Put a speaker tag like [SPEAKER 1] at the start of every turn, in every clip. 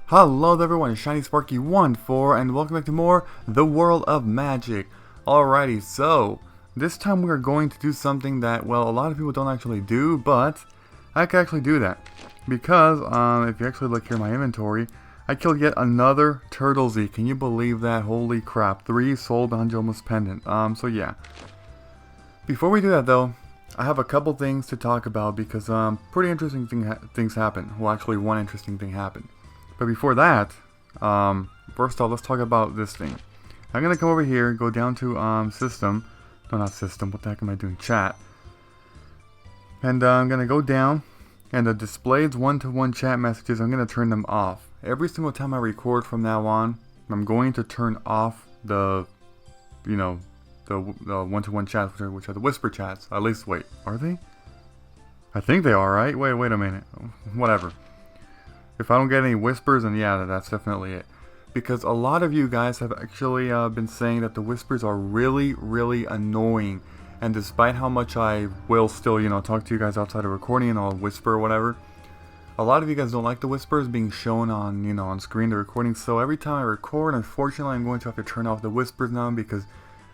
[SPEAKER 1] Hello everyone, it's ShinySparky14 and welcome back to more The World of Magic. Alrighty, so this time we're going to do something that, well, a lot of people don't actually do, but I can actually do that. Because, if you actually look here in my inventory, I killed yet another Turtle Z. Can you believe that? Holy crap. 3 Soul Banjomus Pendant. So yeah. Before we do that though, I have a couple things to talk about because pretty interesting things happen. Well, actually one interesting thing happened. But before that, first off, let's talk about this thing. I'm gonna come over here, go down to system. No, not system. What the heck am I doing? Chat. And I'm gonna go down, and the displays one-to-one chat messages, I'm gonna turn them off. Every single time I record from now on, I'm going to turn off the, you know, the one-to-one chats, which are the whisper chats. At least, wait, are they? I think they are, right? Wait a minute. Whatever. If I don't get any whispers, then yeah, that's definitely it. Because a lot of you guys have actually been saying that the whispers are really annoying. And despite how much I will still, you know, talk to you guys outside of recording and I'll whisper or whatever, a lot of you guys don't like the whispers being shown on, you know, on screen, the recording. So every time I record, unfortunately, I'm going to have to turn off the whispers now because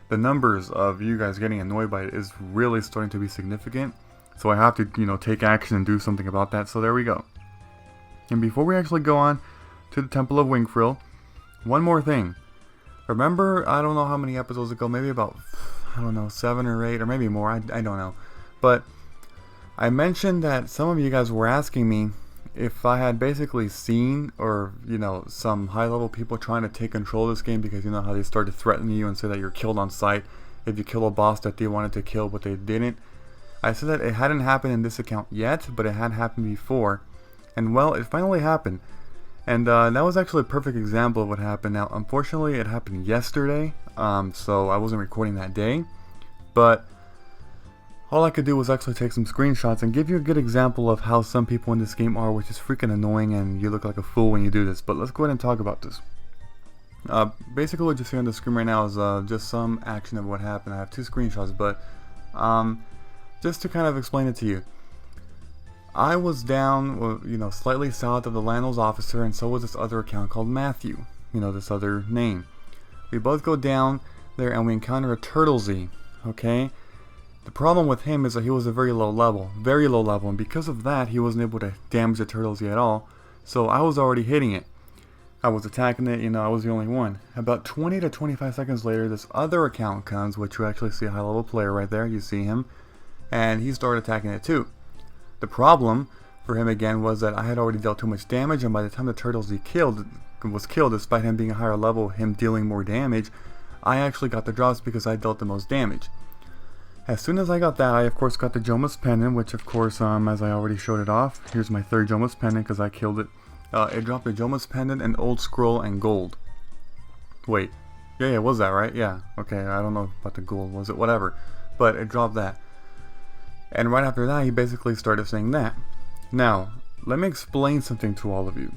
[SPEAKER 1] the numbers of you guys getting annoyed by it is really starting to be significant. So I have to, you know, take action and do something about that. So there we go. And before we actually go on to the Temple of Wingfril, one more thing. Remember, I don't know how many episodes ago, maybe about, I don't know, 7 or 8, or maybe more, I don't know. But I mentioned that some of you guys were asking me if I had basically seen, or, you know, some high-level people trying to take control of this game because you know how they start to threaten you and say that you're killed on sight if you kill a boss that they wanted to kill but they didn't. I said that it hadn't happened in this account yet, but it had happened before. And well, it finally happened. And that was actually a perfect example of what happened. Now, unfortunately, it happened yesterday, so I wasn't recording that day. But all I could do was actually take some screenshots and give you a good example of how some people in this game are, which is freaking annoying, and you look like a fool when you do this. But let's go ahead and talk about this. Basically, what you see on the screen right now is just some action of what happened. I have 2 screenshots, but just to kind of explain it to you. I was down, you know, slightly south of the Landlord's officer, and so was this other account called Matthew. You know, this other name. We both go down there and we encounter a Turtle Z, okay? The problem with him is that he was a very low level, and because of that, he wasn't able to damage the Turtle Z at all, so I was already hitting it. I was attacking it, you know, I was the only one. About 20 to 25 seconds later, this other account comes, which you actually see a high-level player right there, you see him, and he started attacking it too. The problem for him again was that I had already dealt too much damage, and by the time the Turtle Z was killed, despite him being a higher level, him dealing more damage, I actually got the drops because I dealt the most damage. As soon as I got that, I of course got the Jomus Pendant, which of course, as I already showed it off, here's my 3rd Jomus Pendant because I killed it. It dropped a Jomus Pendant, an Old Scroll, and gold. Wait, yeah, was that right? Yeah, okay, I don't know about the gold, was it? Whatever, but it dropped that. And right after that, he basically started saying that. Now, let me explain something to all of you.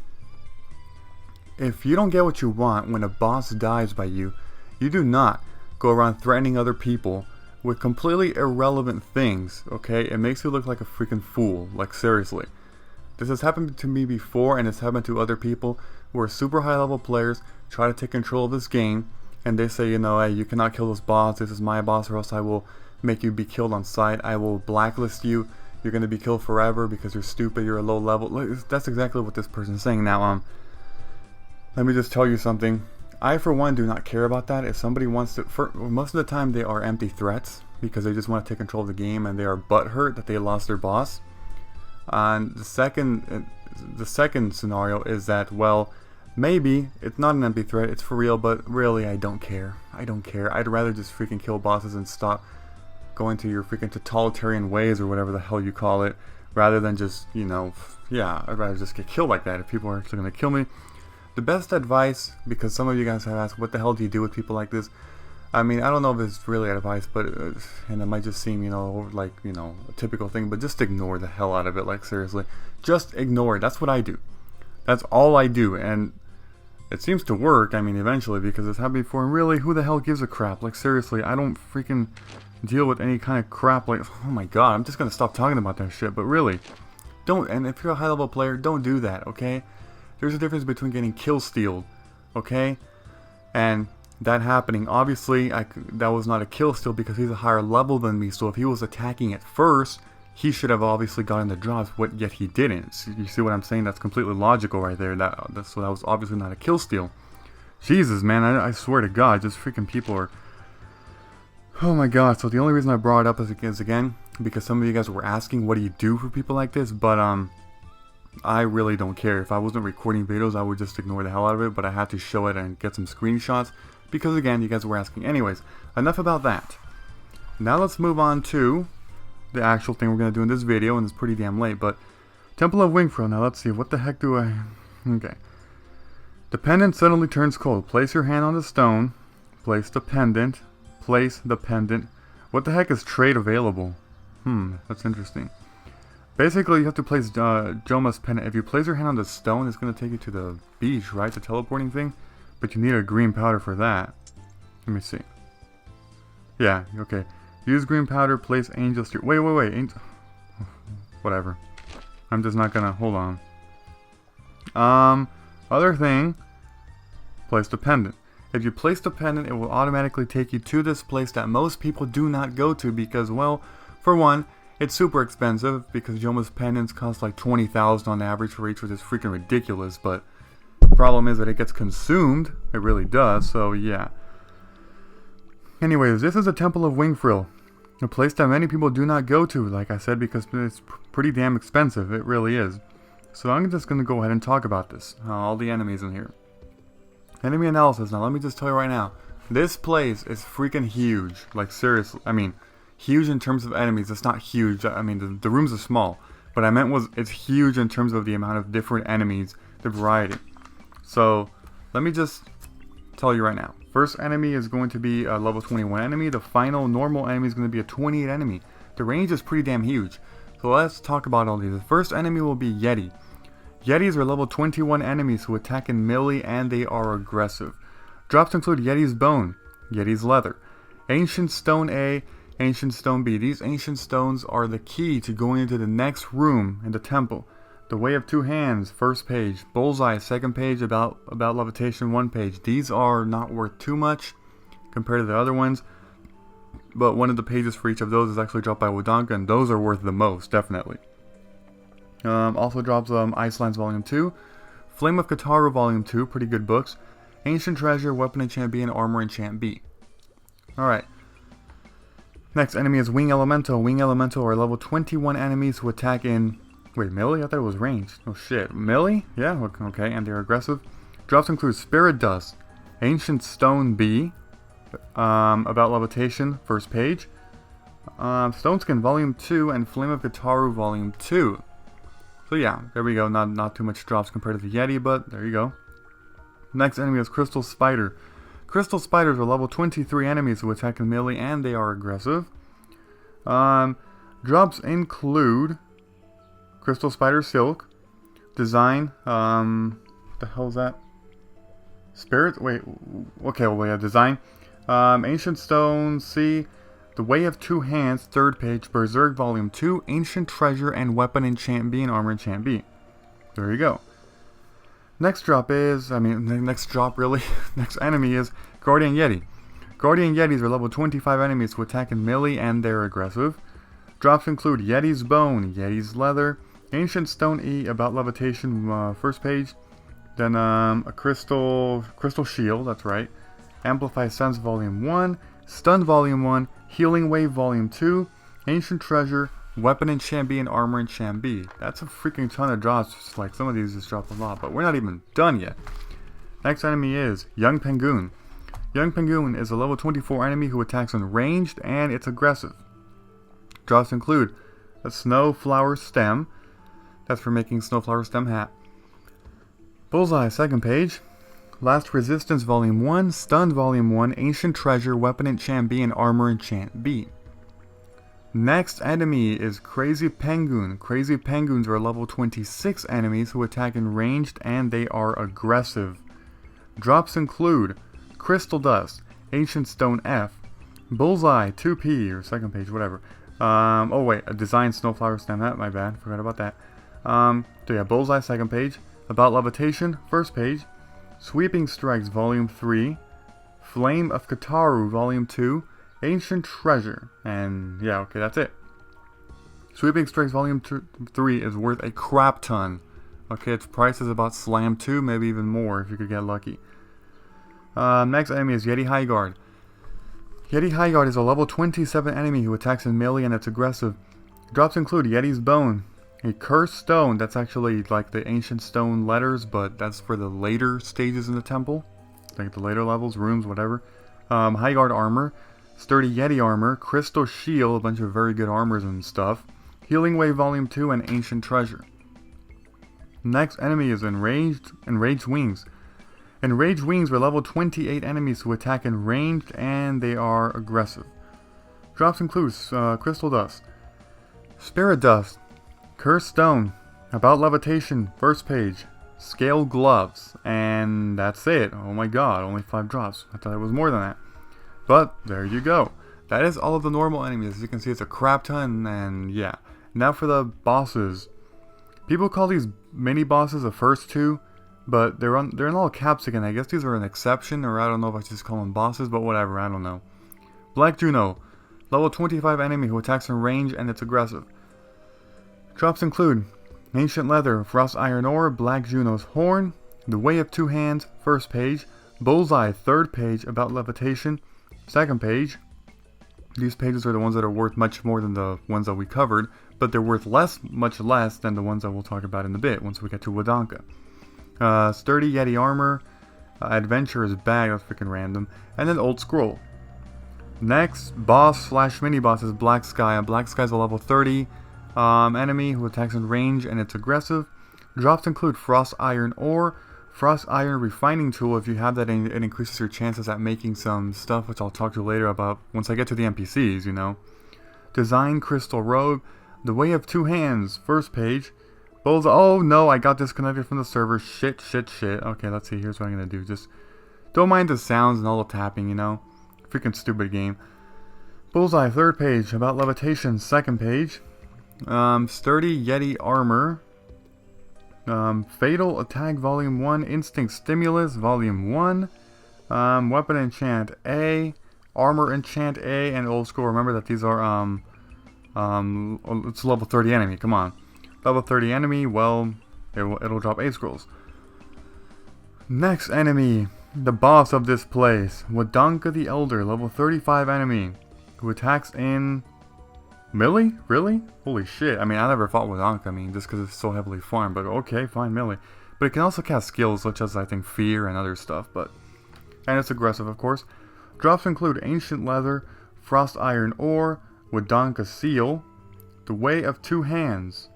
[SPEAKER 1] If you don't get what you want when a boss dies by you, you do not go around threatening other people with completely irrelevant things, okay? It makes you look like a freaking fool, like seriously. This has happened to me before, and it's happened to other people who are super high level players, try to take control of this game, and they say, you know, hey, you cannot kill this boss, this is my boss, or else I will make you be killed on sight, I will blacklist you, you're going to be killed forever because you're stupid, you're a low level. That's exactly what this person's saying. Now, let me just tell you something. I, for one, do not care about that. If somebody wants to, most of the time they are empty threats because they just want to take control of the game and they are butthurt that they lost their boss. And the second scenario is that, well, maybe it's not an empty threat, it's for real, but really I don't care. I don't care. I'd rather just freaking kill bosses and stop going to your freaking totalitarian ways or whatever the hell you call it, rather than just, you know, yeah, I'd rather just get killed like that if people are actually going to kill me. The best advice, because some of you guys have asked, what the hell do you do with people like this? I mean, I don't know if it's really advice, but, and it might just seem, you know, like, you know, a typical thing, but just ignore the hell out of it, like, seriously. Just ignore it. That's what I do. That's all I do, and it seems to work, I mean, eventually, because it's happened before, and really, who the hell gives a crap? Like, seriously, I don't freaking deal with any kind of crap like, oh my god, I'm just gonna stop talking about that shit, but really, don't, and if you're a high level player, don't do that, okay? There's a difference between getting kill stealed, okay? And that happening, obviously, that was not a kill steal because he's a higher level than me. So if he was attacking it first, he should have obviously gotten the drops, yet he didn't. So you see what I'm saying? That's completely logical right there. So that was obviously not a kill steal. Jesus, man, I swear to God, just freaking people are... Oh my God. So the only reason I brought it up is again, because some of you guys were asking, what do you do for people like this? But, I really don't care. If I wasn't recording videos, I would just ignore the hell out of it, but I had to show it and get some screenshots, because again, you guys were asking. Anyways, enough about that. Now let's move on to the actual thing we're going to do in this video, and it's pretty damn late, but Temple of Wingfril. Now let's see, what the heck do I... Okay. The pendant suddenly turns cold. Place your hand on the stone. Place the pendant. Place the pendant. What the heck is trade available? That's interesting. Basically, you have to place Joma's pendant. If you place your hand on the stone, it's going to take you to the beach, right? The teleporting thing. But you need a green powder for that. Let me see. Yeah, okay. Use green powder, place angel steer. Wait. Angel. Whatever. I'm just not going to... Hold on. Other thing. Place the pendant. If you place the pendant, it will automatically take you to this place that most people do not go to because, well, for one... It's super expensive because Joma's pendants cost like 20,000 on average for each, which is freaking ridiculous, but the problem is that it gets consumed. It really does, so yeah. Anyways, this is the Temple of Wingfril, a place that many people do not go to, like I said, because it's pretty damn expensive. It really is. So I'm just going to go ahead and talk about this. All the enemies in here. Enemy analysis. Now let me just tell you right now, this place is freaking huge. Like seriously, I mean... Huge in terms of enemies. It's not huge. I mean, the rooms are small. What I meant was it's huge in terms of the amount of different enemies, the variety. So, let me just tell you right now. First enemy is going to be a level 21 enemy. The final normal enemy is going to be a 28 enemy. The range is pretty damn huge. So let's talk about all these. The first enemy will be Yeti. Yetis are level 21 enemies who attack in melee and they are aggressive. Drops include Yeti's Bone, Yeti's Leather, Ancient Stone A, Ancient Stone B. These ancient stones are the key to going into the next room in the temple. The Way of Two Hands, first page. Bullseye, second page. About Levitation, one page. These are not worth too much compared to the other ones, but one of the pages for each of those is actually dropped by WADANKA, and those are worth the most, definitely. Also drops Icelands Volume 2. Flame of Kataru Volume 2, pretty good books. Ancient Treasure, Weapon Enchant B, and Armor Enchant B. Alright. Next enemy is Wing Elemental. Wing Elemental are level 21 enemies who attack in... Wait, melee? I thought it was ranged. Oh shit. Melee? Yeah, okay, and they're aggressive. Drops include Spirit Dust, Ancient Stone B, About Levitation, first page, Stone Skin Volume 2, and Flame of Kataru Volume 2. So yeah, there we go. Not too much drops compared to the Yeti, but there you go. Next enemy is Crystal Spider. Crystal Spiders are level 23 enemies who attack in melee and they are aggressive. Drops include Crystal Spider Silk, Design, what the hell is that? Spirit? Wait, okay, well, yeah, Design. Ancient Stone C, The Way of Two Hands, third page, Berserk Volume 2, Ancient Treasure, and Weapon Enchant B and Armor Enchant B. There you go. Next drop is, next enemy is Guardian Yeti. Guardian Yetis are level 25 enemies who attack in melee and they're aggressive. Drops include Yeti's Bone, Yeti's Leather, Ancient Stone E, About Levitation, first page. Then a Crystal Shield, that's right. Amplify Sense Volume 1, Stun Volume 1, Healing Wave Volume 2, Ancient Treasure, Weapon Enchant B, and Armor Enchant B. That's a freaking ton of drops. Like, some of these just drop a lot, but we're not even done yet. Next enemy is Young Pengoon. Young Pengoon is a level 24 enemy who attacks on ranged and it's aggressive. Drops include a Snowflower Stem. That's for making Snowflower Stem hat. Bullseye, second page. Last Resistance Volume 1, Stun Volume 1, Ancient Treasure, Weapon Enchant B, and Armor Enchant B. Next enemy is Crazy Pengoon. Crazy Pengoons are level 26 enemies who attack in ranged and they are aggressive. Drops include Crystal Dust, Ancient Stone F, Bullseye 2P, or second page, whatever. Oh wait, a Design Snowflower Stem hat, my bad, forgot about that. So yeah, Bullseye, second page. About Levitation, first page. Sweeping Strikes, Volume 3. Flame of Kataru, Volume 2. Ancient Treasure. And yeah, okay, that's it. Sweeping Strikes Volume 3 is worth a crap ton. Okay, its price is about Slam 2, maybe even more if you could get lucky. Next enemy is Yeti Highguard. Yeti Highguard is a level 27 enemy who attacks in melee and it's aggressive. Drops include Yeti's Bone, a cursed stone that's actually like the ancient stone letters, but that's for the later stages in the temple. Like the later levels, rooms, whatever. Highguard armor, sturdy Yeti armor, crystal shield, a bunch of very good armors and stuff. Healing Wave Volume 2 and Ancient Treasure. Next enemy is Enraged Wings. Enraged Wings are level 28 enemies who attack in ranged and they are aggressive. Drops includes Crystal Dust, Spirit Dust, Cursed Stone, About Levitation, first page, Scale Gloves, and that's it. Oh my god, only 5 drops. I thought it was more than that. But there you go. That is all of the normal enemies. As you can see, it's a crap ton, and yeah. Now for the bosses. People call these mini bosses the first 2. But they're in all caps again. I guess these are an exception, or I don't know if I should just call them bosses, but whatever, I don't know. BLACKJUNO, level 25 enemy who attacks in range and it's aggressive. Drops include Ancient Leather, Frost Iron Ore, BLACKJUNO's Horn, The Way of Two Hands, first page, Bullseye, third page, About Levitation, second page. These pages are the ones that are worth much more than the ones that we covered, but they're worth much less than the ones that we'll talk about in a bit once we get to WADANGKA. Sturdy Yeti armor, Adventurer's Bag, that's freaking random, and then Old Scroll. Next, boss slash mini boss is BLACKSKY. BLACKSKY is a level 30 enemy who attacks in range and it's aggressive. Drops include Frost Iron Ore, Frost Iron Refining Tool. If you have that, it increases your chances at making some stuff, which I'll talk to you later about once I get to the NPCs, you know. Design Crystal Robe, The Way of Two Hands, first page. Bullseye. Oh no, I got disconnected from the server. Shit. Okay, let's see. Here's what I'm gonna do. Just don't mind the sounds and all the tapping, you know. Freaking stupid game. Bullseye, third page. About Levitation, second page. Sturdy Yeti Armor. Fatal Attack Volume 1. Instinct Stimulus Volume 1. Weapon Enchant A. Armor Enchant A. And Old School. Remember that these are, it's a level 30 enemy. Come on. Level 30 enemy, well, it'll drop 8 scrolls. Next enemy, the boss of this place, WADANGKA the Elder, level 35 enemy, who attacks in melee? Really? Holy shit, I mean, I never fought WADANGKA, I mean, just because it's so heavily farmed, but okay, fine, melee. But it can also cast skills such as, I think, Fear and other stuff, and it's aggressive, of course. Drops include Ancient Leather, Frost Iron Ore, WADANGKA Seal, The Way of Two Hands,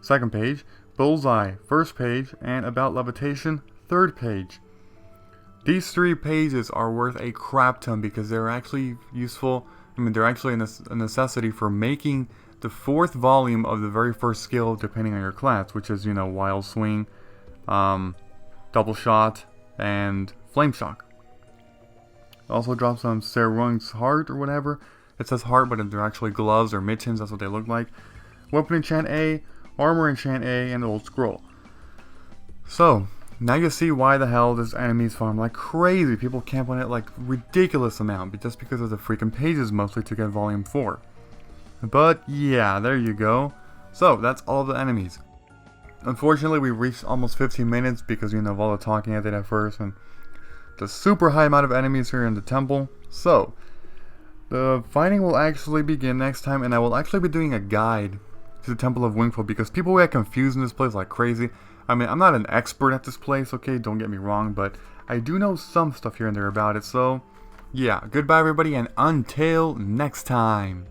[SPEAKER 1] second page, Bullseye, first page, and About Levitation, third page. These 3 pages are worth a crap ton because they're actually useful. I mean, they're actually a necessity for making the 4th volume of the very first skill, depending on your class, which is, you know, Wild Swing, Double Shot, and Flame Shock. Also drops on Serung's Heart or whatever. It says heart, but they're actually gloves or mittens, that's what they look like. Weapon Enchant A, Armor Enchant A, and Old Scroll. So, now you see why the hell this enemies farm like crazy. People camp on it like ridiculous amount, but just because of the freaking pages mostly to get Volume 4. But yeah, there you go. So, that's all the enemies. Unfortunately, we reached almost 15 minutes because, you know, of all the talking I did at first, and the super high amount of enemies here in the temple. So, the fighting will actually begin next time, and I will actually be doing a guide to the Temple of Wingfril because people get confused in this place like crazy. I mean, I'm not an expert at this place, okay, don't get me wrong, but I do know some stuff here and there about it, so yeah, goodbye everybody, and until next time.